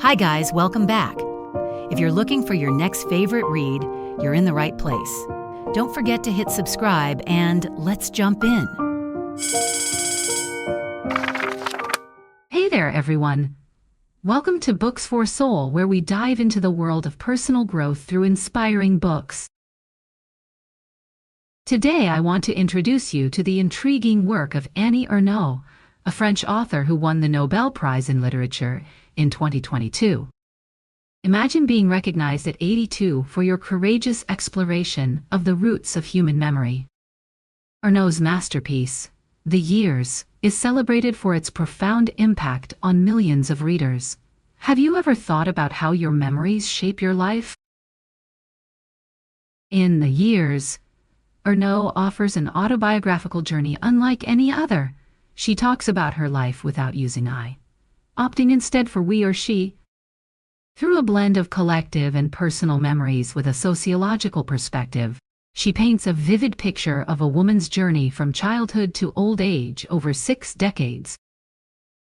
Hi guys, welcome back. If you're looking for your next favorite read, you're in the right place. Don't forget to hit subscribe and let's jump in. Hey there, everyone. Welcome to Books for Soul, where we dive into the world of personal growth through inspiring books. Today, I want to introduce you to the intriguing work of Annie Ernaux, a French author who won the Nobel Prize in Literature in 2022. Imagine being recognized at 82 for your courageous exploration of the roots of human memory. Ernaux's masterpiece, The Years, is celebrated for its profound impact on millions of readers. Have you ever thought about how your memories shape your life? In The Years, Ernaux offers an autobiographical journey unlike any other. She talks about her life without using I, opting instead for we or she. Through a blend of collective and personal memories with a sociological perspective, she paints a vivid picture of a woman's journey from childhood to old age over 6 decades.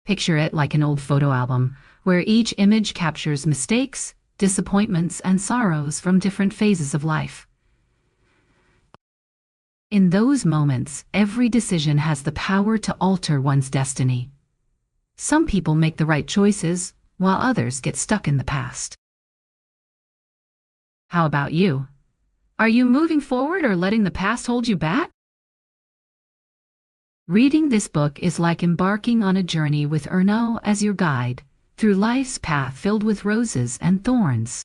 Picture it like an old photo album, where each image captures mistakes, disappointments, and sorrows from different phases of life. In those moments, every decision has the power to alter one's destiny. Some people make the right choices, while others get stuck in the past. How about you? Are you moving forward or letting the past hold you back? Reading this book is like embarking on a journey with Ernaux as your guide, through life's path filled with roses and thorns.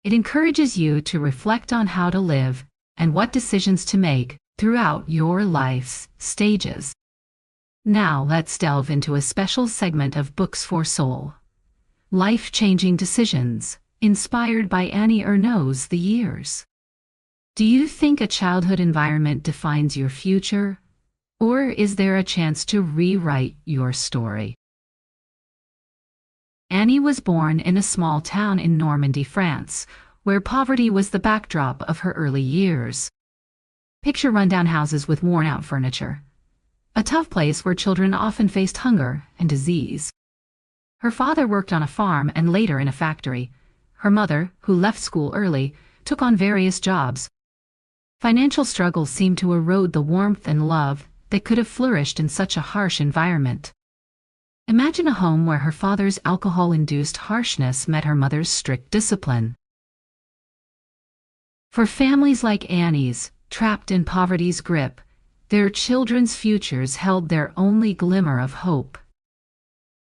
It encourages you to reflect on how to live and what decisions to make throughout your life's stages. Now let's delve into a special segment of Books for Soul. Life-changing decisions, inspired by Annie Ernaux's The Years. Do you think a childhood environment defines your future? Or is there a chance to rewrite your story? Annie was born in a small town in Normandy, France, where poverty was the backdrop of her early years. Picture rundown houses with worn-out furniture. A tough place where children often faced hunger and disease. Her father worked on a farm and later in a factory. Her mother, who left school early, took on various jobs. Financial struggles seemed to erode the warmth and love that could have flourished in such a harsh environment. Imagine a home where her father's alcohol-induced harshness met her mother's strict discipline. For families like Annie's, trapped in poverty's grip, their children's futures held their only glimmer of hope.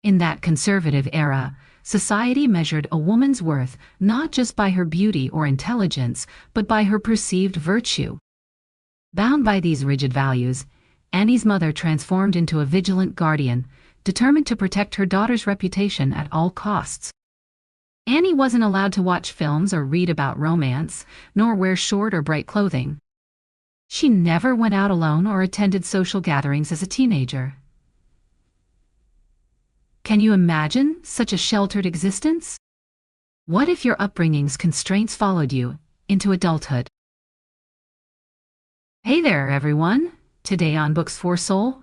In that conservative era, society measured a woman's worth not just by her beauty or intelligence, but by her perceived virtue. Bound by these rigid values, Annie's mother transformed into a vigilant guardian, determined to protect her daughter's reputation at all costs. Annie wasn't allowed to watch films or read about romance, nor wear short or bright clothing. She never went out alone or attended social gatherings as a teenager. Can you imagine such a sheltered existence? What if your upbringing's constraints followed you into adulthood? Hey there, everyone. Today on Books for Soul,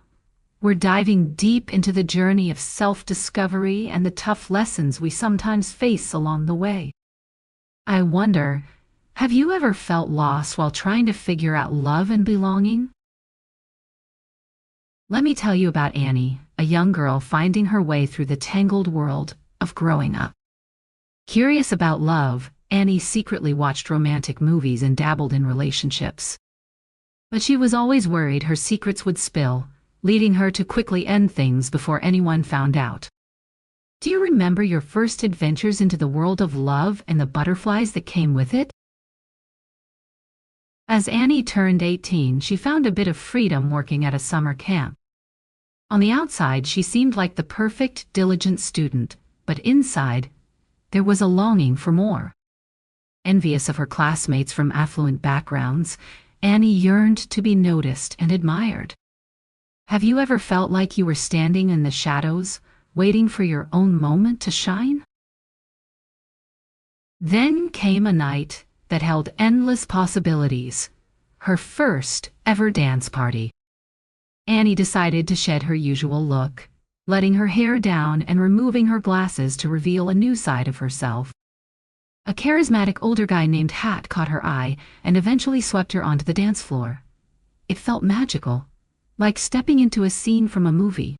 we're diving deep into the journey of self-discovery and the tough lessons we sometimes face along the way. I wonder, have you ever felt lost while trying to figure out love and belonging? Let me tell you about Annie, a young girl finding her way through the tangled world of growing up. Curious about love, Annie secretly watched romantic movies and dabbled in relationships. But she was always worried her secrets would spill, leading her to quickly end things before anyone found out. Do you remember your first adventures into the world of love and the butterflies that came with it? As Annie turned 18, she found a bit of freedom working at a summer camp. On the outside, she seemed like the perfect, diligent student, but inside, there was a longing for more. Envious of her classmates from affluent backgrounds, Annie yearned to be noticed and admired. Have you ever felt like you were standing in the shadows, waiting for your own moment to shine? Then came a night that held endless possibilities, her first ever dance party. Annie decided to shed her usual look, letting her hair down and removing her glasses to reveal a new side of herself. A charismatic older guy named Hat caught her eye and eventually swept her onto the dance floor. It felt magical, like stepping into a scene from a movie.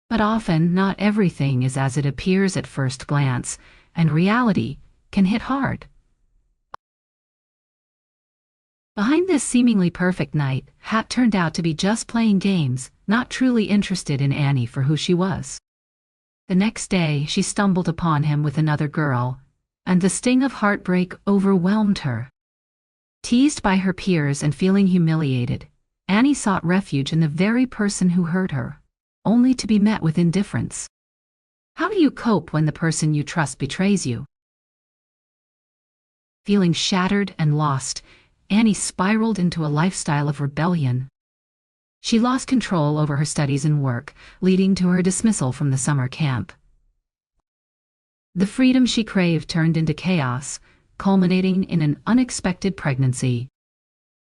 But often, not everything is as it appears at first glance, and reality can hit hard. Behind this seemingly perfect night, Hat turned out to be just playing games, not truly interested in Annie for who she was. The next day, she stumbled upon him with another girl, and the sting of heartbreak overwhelmed her. Teased by her peers and feeling humiliated, Annie sought refuge in the very person who hurt her, only to be met with indifference. How do you cope when the person you trust betrays you? Feeling shattered and lost, Annie spiraled into a lifestyle of rebellion. She lost control over her studies and work, leading to her dismissal from the summer camp. The freedom she craved turned into chaos, culminating in an unexpected pregnancy.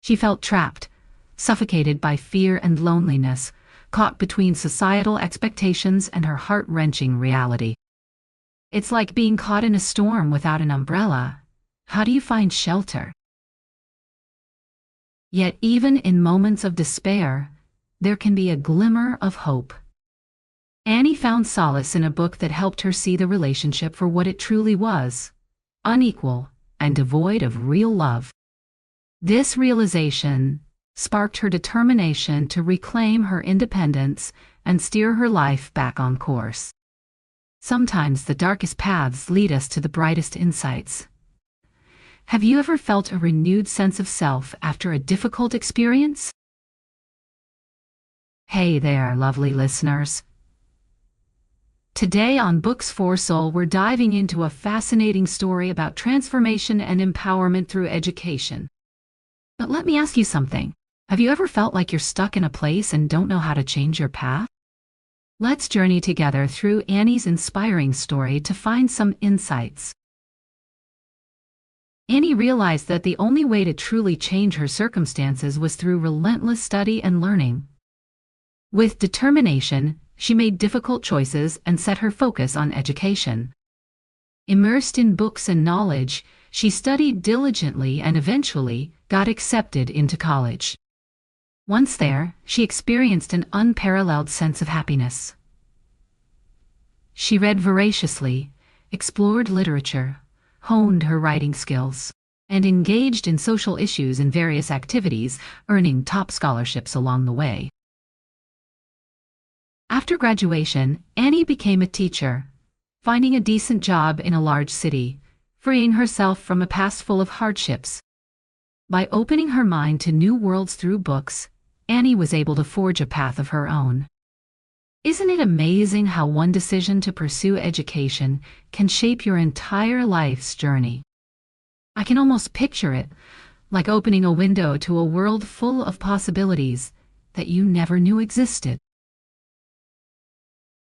She felt trapped, suffocated by fear and loneliness, caught between societal expectations and her heart-wrenching reality. It's like being caught in a storm without an umbrella. How do you find shelter? Yet even in moments of despair, there can be a glimmer of hope. Annie found solace in a book that helped her see the relationship for what it truly was, unequal and devoid of real love. This realization sparked her determination to reclaim her independence and steer her life back on course. Sometimes the darkest paths lead us to the brightest insights. Have you ever felt a renewed sense of self after a difficult experience? Hey there, lovely listeners. Today on Books for Soul, we're diving into a fascinating story about transformation and empowerment through education. But let me ask you something. Have you ever felt like you're stuck in a place and don't know how to change your path? Let's journey together through Annie's inspiring story to find some insights. Annie realized that the only way to truly change her circumstances was through relentless study and learning. With determination, she made difficult choices and set her focus on education. Immersed in books and knowledge, she studied diligently and eventually got accepted into college. Once there, she experienced an unparalleled sense of happiness. She read voraciously, explored literature, honed her writing skills, and engaged in social issues and various activities, earning top scholarships along the way. After graduation, Annie became a teacher, finding a decent job in a large city, freeing herself from a past full of hardships. By opening her mind to new worlds through books, Annie was able to forge a path of her own. Isn't it amazing how one decision to pursue education can shape your entire life's journey? I can almost picture it, like opening a window to a world full of possibilities that you never knew existed.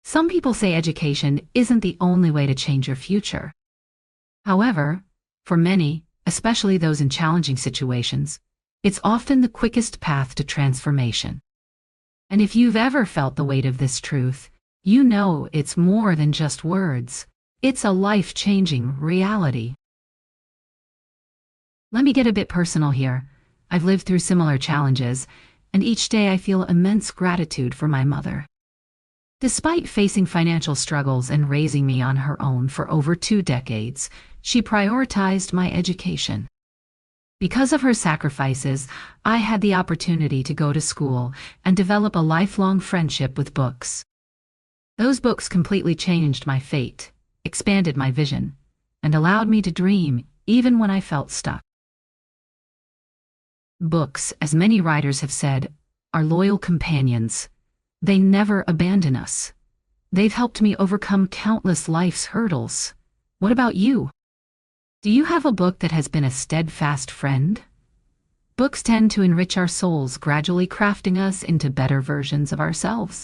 Some people say education isn't the only way to change your future. However, for many, especially those in challenging situations, it's often the quickest path to transformation. And if you've ever felt the weight of this truth, you know it's more than just words. It's a life-changing reality. Let me get a bit personal here. I've lived through similar challenges, and each day I feel immense gratitude for my mother. Despite facing financial struggles and raising me on her own for over 2 decades, she prioritized my education. Because of her sacrifices, I had the opportunity to go to school and develop a lifelong friendship with books. Those books completely changed my fate, expanded my vision, and allowed me to dream even when I felt stuck. Books, as many writers have said, are loyal companions. They never abandon us. They've helped me overcome countless life's hurdles. What about you? Do you have a book that has been a steadfast friend? Books tend to enrich our souls, gradually crafting us into better versions of ourselves.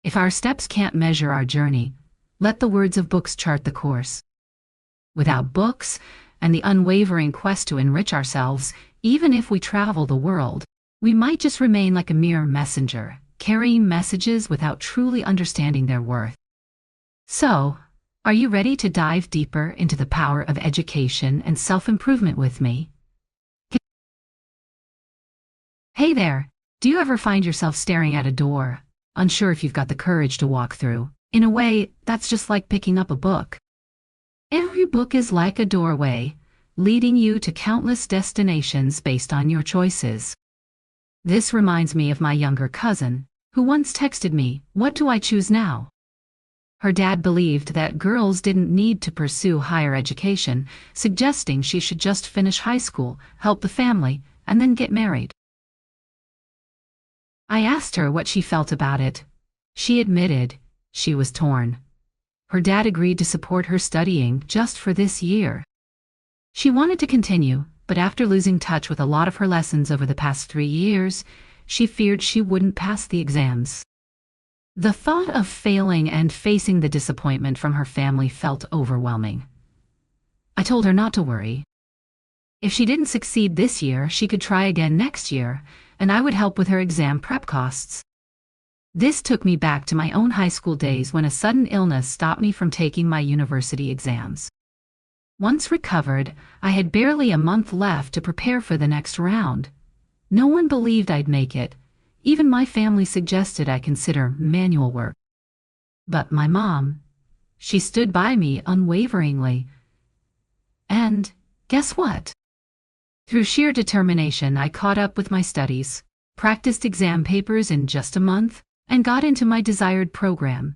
If our steps can't measure our journey, let the words of books chart the course. Without books and the unwavering quest to enrich ourselves, even if we travel the world, we might just remain like a mere messenger, carrying messages without truly understanding their worth. So, are you ready to dive deeper into the power of education and self-improvement with me? Hey there, do you ever find yourself staring at a door, unsure if you've got the courage to walk through? In a way, that's just like picking up a book. Every book is like a doorway, leading you to countless destinations based on your choices. This reminds me of my younger cousin, who once texted me, "What do I choose now?" Her dad believed that girls didn't need to pursue higher education, suggesting she should just finish high school, help the family, and then get married. I asked her what she felt about it. She admitted she was torn. Her dad agreed to support her studying just for this year. She wanted to continue, but after losing touch with a lot of her lessons over the past 3 years, she feared she wouldn't pass the exams. The thought of failing and facing the disappointment from her family felt overwhelming. I told her not to worry. If she didn't succeed this year, she could try again next year, and I would help with her exam prep costs. This took me back to my own high school days when a sudden illness stopped me from taking my university exams. Once recovered, I had barely a month left to prepare for the next round. No one believed I'd make it. Even my family suggested I consider manual work. But my mom, she stood by me unwaveringly. And guess what? Through sheer determination, I caught up with my studies, practiced exam papers in just a month, and got into my desired program.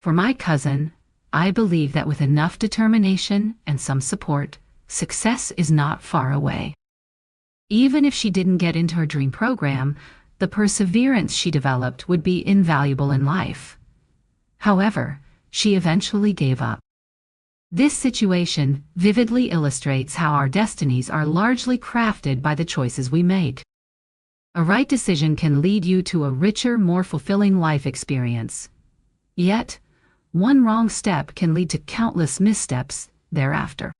For my cousin, I believe that with enough determination and some support, success is not far away. Even if she didn't get into her dream program, the perseverance she developed would be invaluable in life. However, she eventually gave up. This situation vividly illustrates how our destinies are largely crafted by the choices we make. A right decision can lead you to a richer, more fulfilling life experience. Yet, one wrong step can lead to countless missteps thereafter.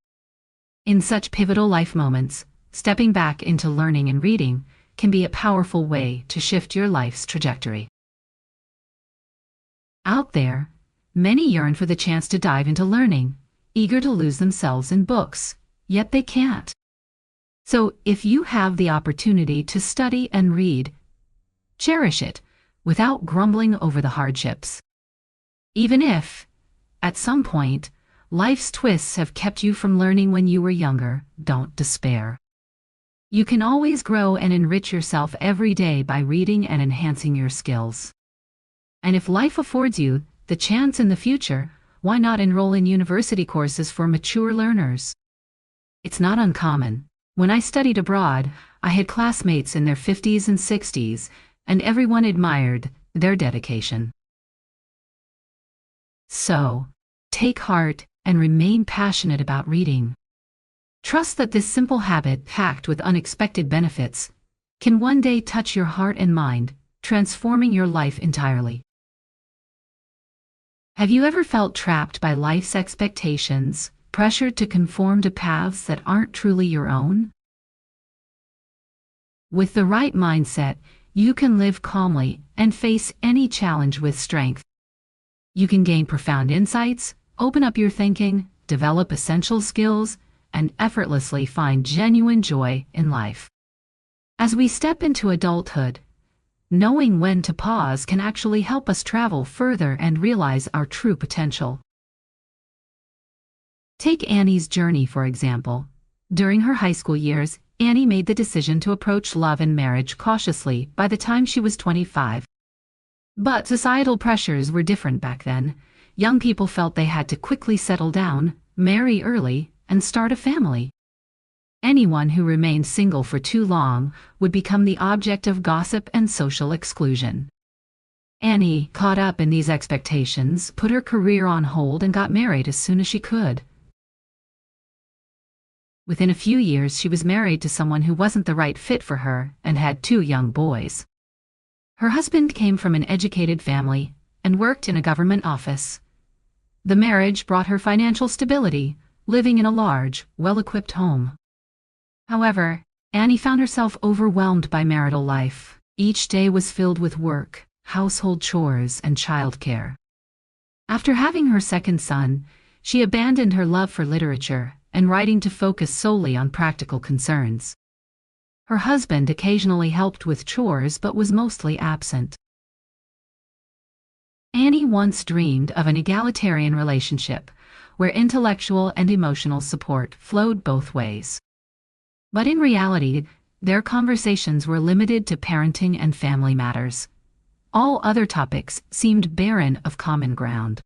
In such pivotal life moments, stepping back into learning and reading can be a powerful way to shift your life's trajectory. Out there, many yearn for the chance to dive into learning, eager to lose themselves in books, yet they can't. So if you have the opportunity to study and read, cherish it without grumbling over the hardships. Even if, at some point, life's twists have kept you from learning when you were younger, don't despair. You can always grow and enrich yourself every day by reading and enhancing your skills. And if life affords you the chance in the future, why not enroll in university courses for mature learners? It's not uncommon. When I studied abroad, I had classmates in their 50s and 60s, and everyone admired their dedication. So, take heart and remain passionate about reading. Trust that this simple habit, packed with unexpected benefits, can one day touch your heart and mind, transforming your life entirely. Have you ever felt trapped by life's expectations, pressured to conform to paths that aren't truly your own? With the right mindset, you can live calmly and face any challenge with strength. You can gain profound insights, open up your thinking, develop essential skills, and effortlessly find genuine joy in life. As we step into adulthood, knowing when to pause can actually help us travel further and realize our true potential. Take Annie's journey, for example. During her high school years, Annie made the decision to approach love and marriage cautiously by the time she was 25. But societal pressures were different back then. Young people felt they had to quickly settle down, marry early, and start a family. Anyone who remained single for too long would become the object of gossip and social exclusion. Annie, caught up in these expectations, put her career on hold and got married as soon as she could. Within a few years, she was married to someone who wasn't the right fit for her and had 2 young boys. Her husband came from an educated family and worked in a government office. The marriage brought her financial stability, living in a large, well-equipped home. However, Annie found herself overwhelmed by marital life. Each day was filled with work, household chores, and childcare. After having her second son, she abandoned her love for literature and writing to focus solely on practical concerns. Her husband occasionally helped with chores but was mostly absent. Annie once dreamed of an egalitarian relationship where intellectual and emotional support flowed both ways. But in reality, their conversations were limited to parenting and family matters. All other topics seemed barren of common ground.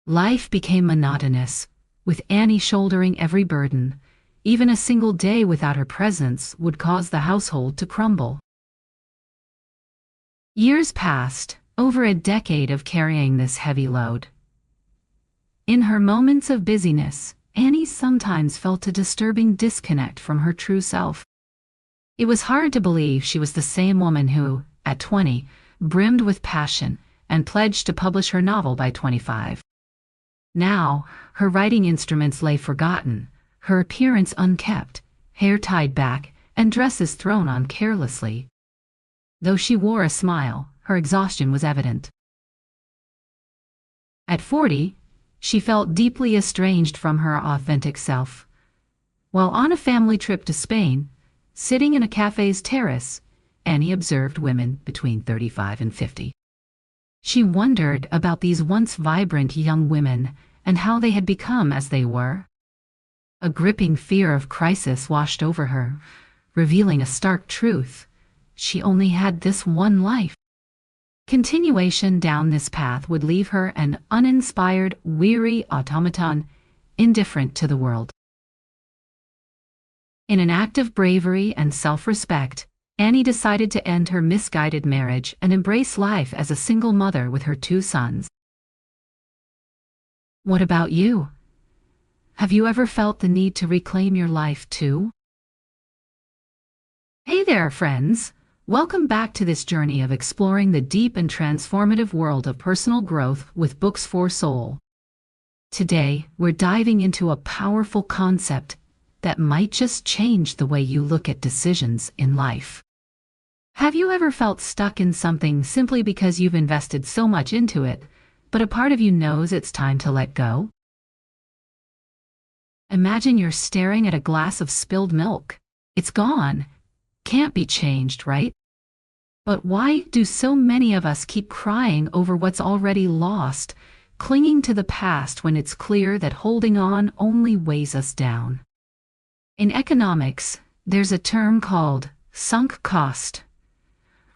Life became monotonous, with Annie shouldering every burden. Even a single day without her presence would cause the household to crumble. Years passed, over a decade of carrying this heavy load. In her moments of busyness, Annie sometimes felt a disturbing disconnect from her true self. It was hard to believe she was the same woman who, at 20, brimmed with passion and pledged to publish her novel by 25. Now, her writing instruments lay forgotten, her appearance unkempt, hair tied back, and dresses thrown on carelessly. Though she wore a smile, her exhaustion was evident. At 40, she felt deeply estranged from her authentic self. While on a family trip to Spain, sitting in a cafe's terrace, Annie observed women between 35 and 50. She wondered about these once vibrant young women and how they had become as they were. A gripping fear of crisis washed over her, revealing a stark truth. She only had this one life. Continuation down this path would leave her an uninspired, weary automaton, indifferent to the world. In an act of bravery and self-respect, Annie decided to end her misguided marriage and embrace life as a single mother with her 2 sons. What about you? Have you ever felt the need to reclaim your life too? Hey there, friends! Welcome back to this journey of exploring the deep and transformative world of personal growth with Books for Soul. Today, we're diving into a powerful concept that might just change the way you look at decisions in life. Have you ever felt stuck in something simply because you've invested so much into it, but a part of you knows it's time to let go? Imagine you're staring at a glass of spilled milk. It's gone. Can't be changed, right? But why do so many of us keep crying over what's already lost, clinging to the past when it's clear that holding on only weighs us down? In economics, there's a term called sunk cost,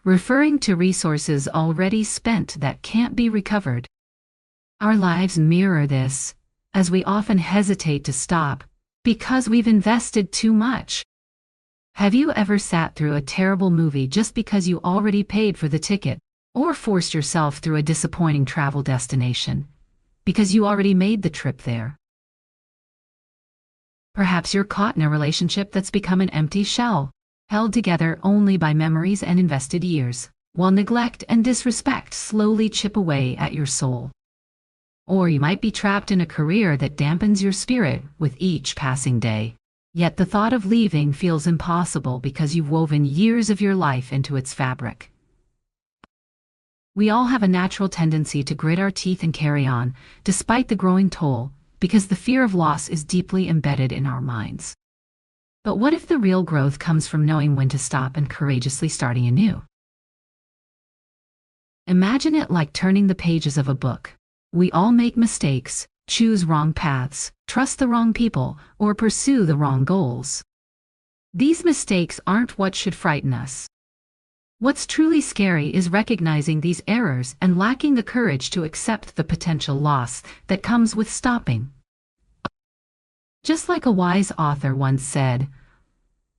referring to resources already spent that can't be recovered. Our lives mirror this, as we often hesitate to stop because we've invested too much. Have you ever sat through a terrible movie just because you already paid for the ticket, or forced yourself through a disappointing travel destination because you already made the trip there? Perhaps you're caught in a relationship that's become an empty shell, held together only by memories and invested years, while neglect and disrespect slowly chip away at your soul. Or you might be trapped in a career that dampens your spirit with each passing day. Yet the thought of leaving feels impossible because you've woven years of your life into its fabric. We all have a natural tendency to grit our teeth and carry on, despite the growing toll, because the fear of loss is deeply embedded in our minds. But what if the real growth comes from knowing when to stop and courageously starting anew? Imagine it like turning the pages of a book. We all make mistakes, choose wrong paths, trust the wrong people, or pursue the wrong goals. These mistakes aren't what should frighten us. What's truly scary is recognizing these errors and lacking the courage to accept the potential loss that comes with stopping. Just like a wise author once said,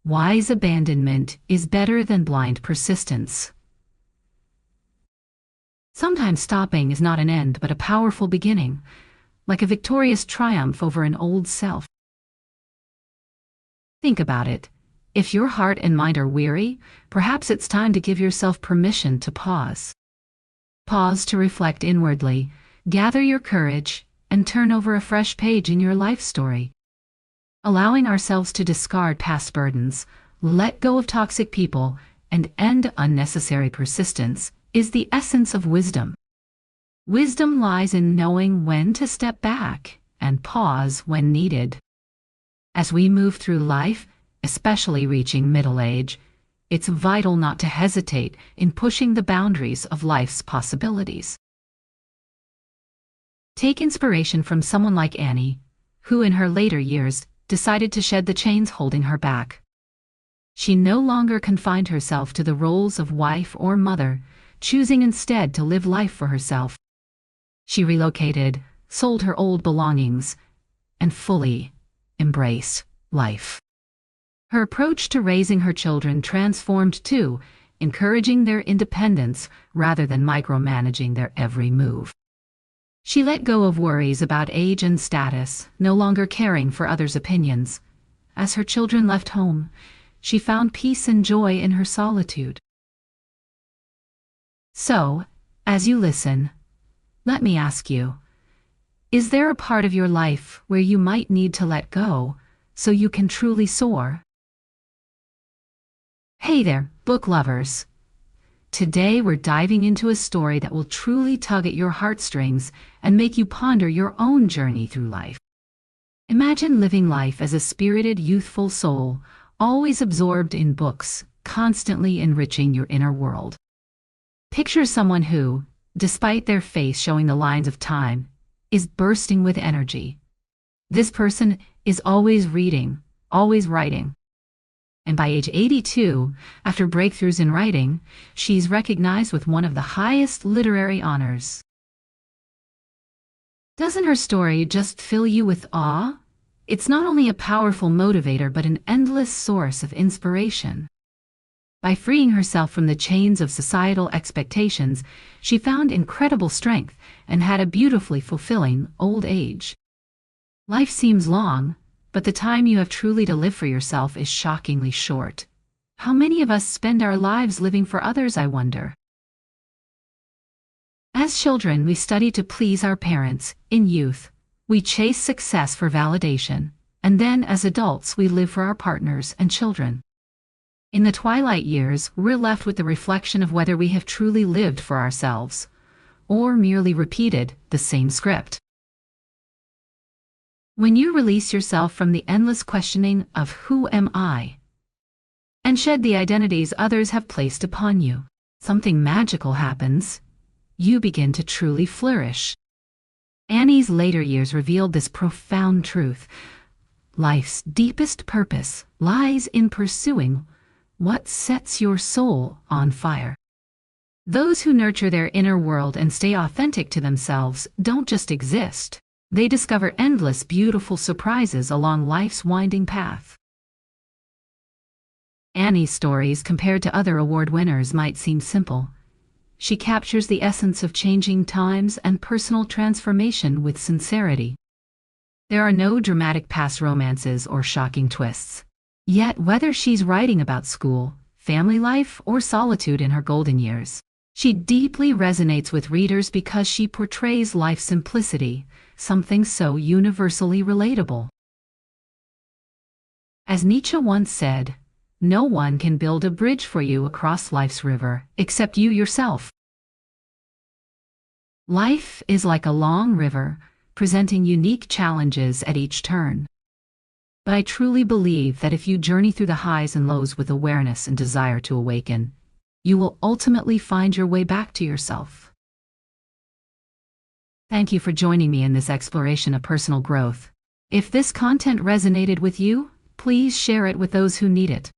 "Wise abandonment is better than blind persistence." Sometimes stopping is not an end but a powerful beginning, like a victorious triumph over an old self. Think about it. If your heart and mind are weary, perhaps it's time to give yourself permission to pause. Pause to reflect inwardly, gather your courage, and turn over a fresh page in your life story. Allowing ourselves to discard past burdens, let go of toxic people, and end unnecessary persistence, is the essence of wisdom. Wisdom lies in knowing when to step back and pause when needed. As we move through life, especially reaching middle age, it's vital not to hesitate in pushing the boundaries of life's possibilities. Take inspiration from someone like Annie, who in her later years decided to shed the chains holding her back. She no longer confined herself to the roles of wife or mother, choosing instead to live life for herself. She relocated, sold her old belongings, and fully embraced life. Her approach to raising her children transformed too, encouraging their independence rather than micromanaging their every move. She let go of worries about age and status, no longer caring for others' opinions. As her children left home, she found peace and joy in her solitude. So, as you listen, let me ask you, is there a part of your life where you might need to let go so you can truly soar? Hey there, book lovers! Today we're diving into a story that will truly tug at your heartstrings and make you ponder your own journey through life. Imagine living life as a spirited, youthful soul, always absorbed in books, constantly enriching your inner world. Picture someone who, despite their face showing the lines of time, is bursting with energy. This person is always reading, always writing. And by age 82, after breakthroughs in writing, she's recognized with one of the highest literary honors. Doesn't her story just fill you with awe? It's not only a powerful motivator but an endless source of inspiration. By freeing herself from the chains of societal expectations, she found incredible strength and had a beautifully fulfilling old age. Life seems long, but the time you have truly to live for yourself is shockingly short. How many of us spend our lives living for others, I wonder? As children, we study to please our parents. In youth, we chase success for validation. And then, as adults, we live for our partners and children. In the twilight years, we're left with the reflection of whether we have truly lived for ourselves, or merely repeated the same script. When you release yourself from the endless questioning of "Who am I?" and shed the identities others have placed upon you, something magical happens. You begin to truly flourish. Annie's later years revealed this profound truth. Life's deepest purpose lies in pursuing what sets your soul on fire. Those who nurture their inner world and stay authentic to themselves don't just exist. They discover endless beautiful surprises along life's winding path. Annie's stories, compared to other award winners, might seem simple. She captures the essence of changing times and personal transformation with sincerity. There are no dramatic past romances or shocking twists. Yet, whether she's writing about school, family life, or solitude in her golden years, she deeply resonates with readers because she portrays life's simplicity, something so universally relatable. As Nietzsche once said, "No one can build a bridge for you across life's river except you yourself." Life is like a long river, presenting unique challenges at each turn. But I truly believe that if you journey through the highs and lows with awareness and desire to awaken, you will ultimately find your way back to yourself. Thank you for joining me in this exploration of personal growth. If this content resonated with you, please share it with those who need it.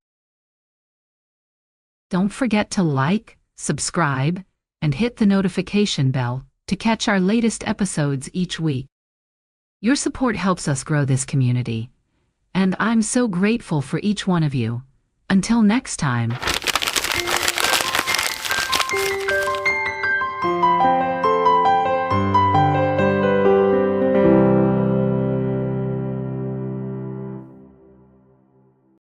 Don't forget to like, subscribe, and hit the notification bell to catch our latest episodes each week. Your support helps us grow this community, and I'm so grateful for each one of you. Until next time.